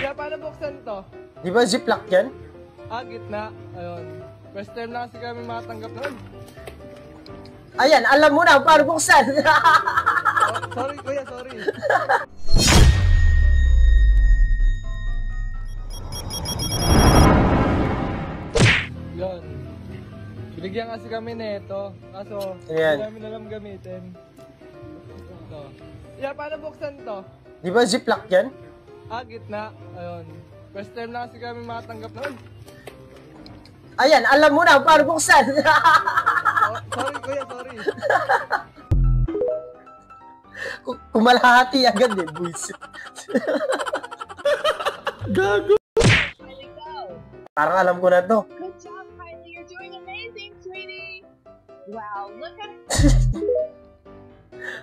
Kaya paano buksan to? Di ba ziplock yan? Gitna. Ayun. First time na kasi kami makatanggap nun. Ayan, alam mo na, paano buksan? Sorry kuya, sorry. Yun. Binigyan kasi kami nito. Kaso, Ayan. hindi namin alam gamitin. Ito. Yeah, paano buksan to? Di ba ziplock yan? Gitna. Ayun. First time na kasi kami makatanggap nun. Ayan, alam mo na, paano buksan? Sorry kuya, sorry. Kumalahati agad eh, buisit. Gago. Parang alam ko na to. Good job, Kylie. You're doing amazing, sweetie. Wow, look at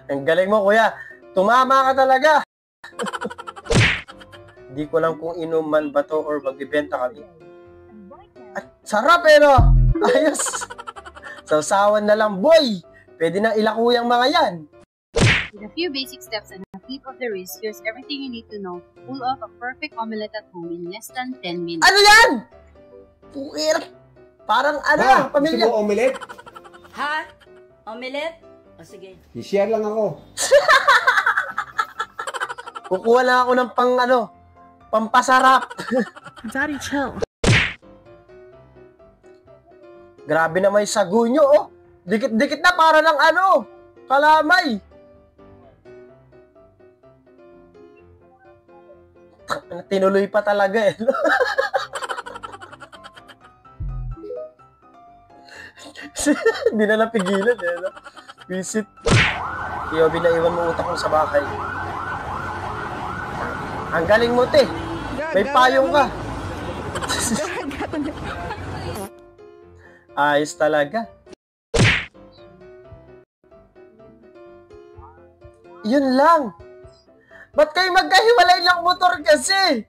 Ang galing mo, kuya. Tumama ka talaga. Hindi ko lang kung inuman ba to or magbibenta kami. At sarap eh, no? Ayos. Sausawan na lang, boy. Pwede na ilakuyang mga yan. With a few basic steps and a flip of the wrist, here's everything you need to know to pull off a perfect omelette at home in less than 10 minutes. Ano yan? Puwir. Parang ano, pamilya. Gusto mo omelette? Ha? Omelette? O sige. I-share lang ako. Kukuha lang ako ng pampasarap. Daddy, chill. Grabe na may sagu nyo, oh. Dikit-dikit na para ng kalamay. Tinuloy pa talaga eh. Hindi na napigilan eh. No? Visit. Iyo, binaiwan mo utak mo sa bahay. Ang galing mo, te. May payong ka. Ayos talaga. Yun lang. Ba't kayo magkahiwalay lang motor kasi?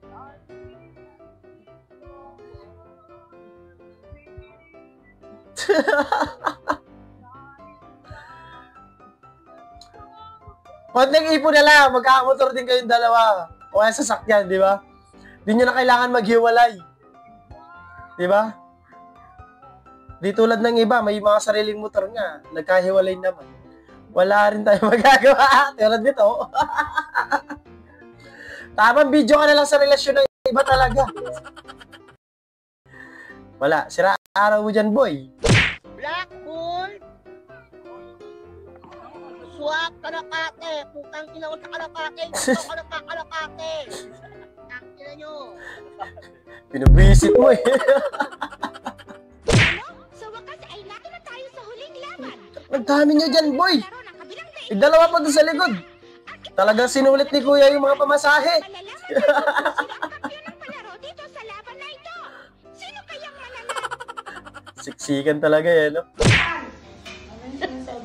Konting ipon na lang, magkakamotor din kayong dalawa. O kaya sasakyan, di ba? Di nyo na kailangan maghiwalay. Di ba? Di tulad ng iba, may mga sariling motor nga. Nagkahiwalay naman. Wala rin tayo magagawa. Tulad nito. Tamang video ka na lang sa relasyon ng iba talaga. Wala. Sira araw mo dyan, boy. Black Bull! Swak kalapate! Putang ina ko sa kalapate! Gusto ko na kalapate! Ang ina nyo! Pinubisit mo eh. Sa wakas ay nato na tayo sa huling laban. Ang dami nyo dyan, boy. Dalawa pa doon sa likod. Talagang sinulit ni kuya yung mga pamasahe. Siksikan talaga eh, no?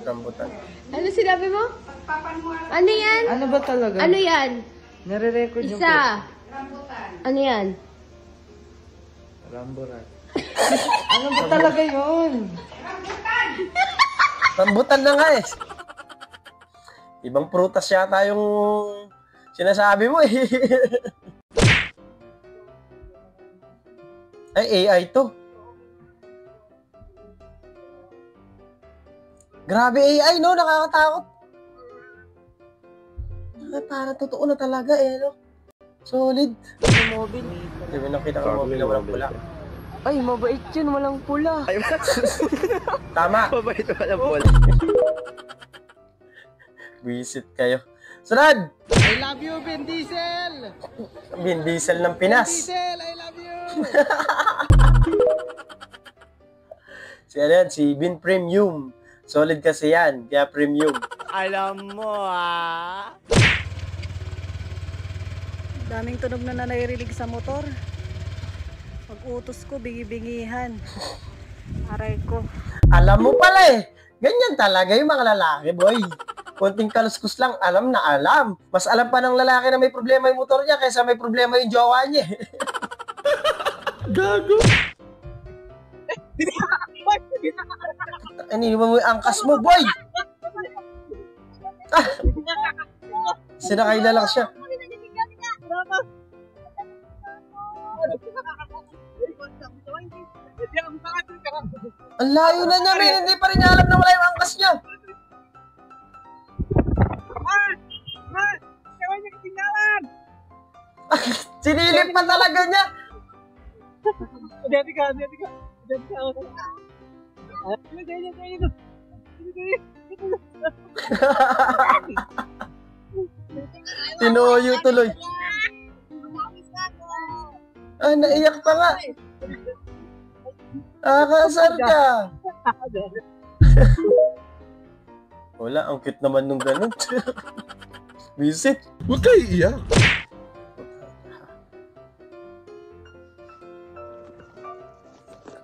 Rambutan. Ano sinabi mo? Ano yan? Ano ba talaga? Ano yan? Nare-record yung Isa. Ano yan? Rambutan. Ano ba talaga yun? Rambutan na nga eh. Ibang prutas yata yung sinasabi mo eh. Ay, AI to. Grabe AI, no? Nakakatakot. Ay, parang totoo na talaga eh, no? Solid. Mobile. Hindi mo nakita ko mobile na walang pula. Ay, mabait yun. Walang pula. Ay, Tama. mabait walang pula. Visit kayo. Sunod! I love you, Vin Diesel! Vin Diesel ng Pinas. Vin Diesel, I love you! Si Vin Premium. Solid kasi yan, kaya premium. Alam mo Daming tunog na naririnig sa motor. Pag-utos ko, bingi-bingihan. Aray ko. Alam mo pala eh. Ganyan talaga yung mga lalaki, boy. Konting kaluskus lang, alam na alam. Mas alam pa ng lalaki na may problema yung motor niya kaysa may problema yung jowa niya. Gago. Iniwan mo yung angkas mo, boy. Sinakay na lang siya. Ang layo na niya, men. Hindi pa rin niya alam na wala yung angkas niya. Sinilip pa talaga niya. Tinuyo tuloy. Ah, naiyak pa nga. Akasar ka. Wala, ang cute naman nung ganun. Visit. Huwag kayo iiyak.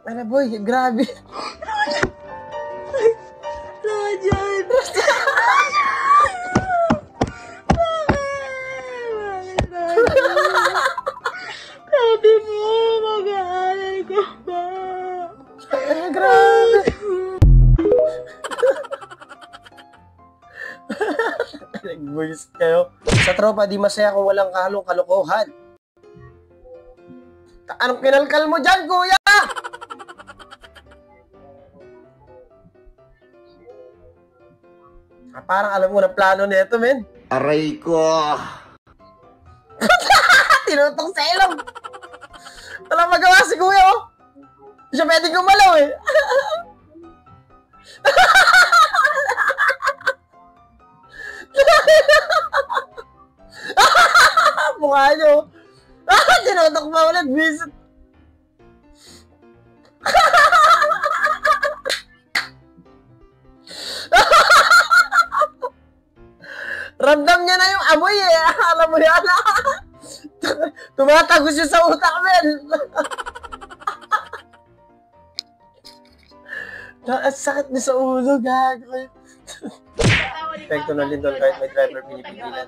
Ano boy, grabe. Rojan! Sabi mo, mag-aaral ka pa. Ay, grabe. Nag-voice kayo. Sa tropa, di masaya kung walang kahalong kalokohan. Anong kinalkal mo dyan, kuya? Parang alam mo na plano nito, men. Aray ko. Tinutok sa ilong. Walang magawa si kuya, oh. Hindi siya pwedeng gumalaw, eh. Mukha nyo. Tinutok pa ulit, visit. Ramdam niya na yung amoy, eh. Alam mo yan. Tumatagos siya sa utak, men. Sakit niya sa ulo, gago. Epekto ng lindol kahit may driver pinipigilan.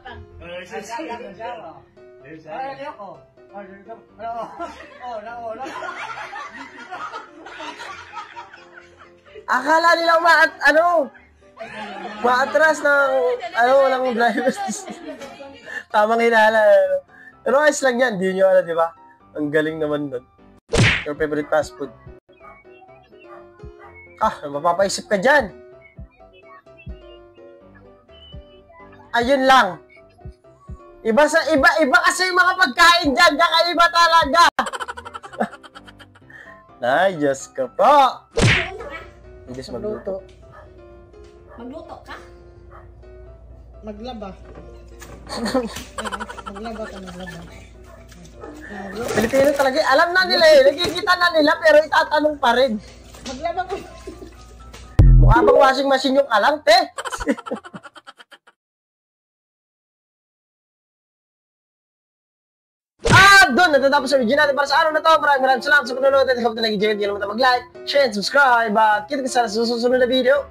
Akala nila maatras ng, walang driver. Tamang hinala. Pero ayos lang yan, di nyo alam, di ba? Ang galing naman doon. Your favorite fast food. Mapapaisip ka dyan. Ayun lang. Iba kasi yung mga pagkain dyan, kakaiba talaga. Ay, Diyos ko po. Hindi siya magluto. Magluto ka? Maglaba. Maglaba. Pilipino talaga. Alam na nila eh. Nakikita na nila pero itatanong pa rin. Maglaba ko. Mukha bang washing machine yung alang, te? Doon, natatapos sa video natin para sa araw na to. Maraming salamat sa panonood at kapag na nag-enjoy, hindi naman mag-like, share, and subscribe. At kita ka sa susunod na video.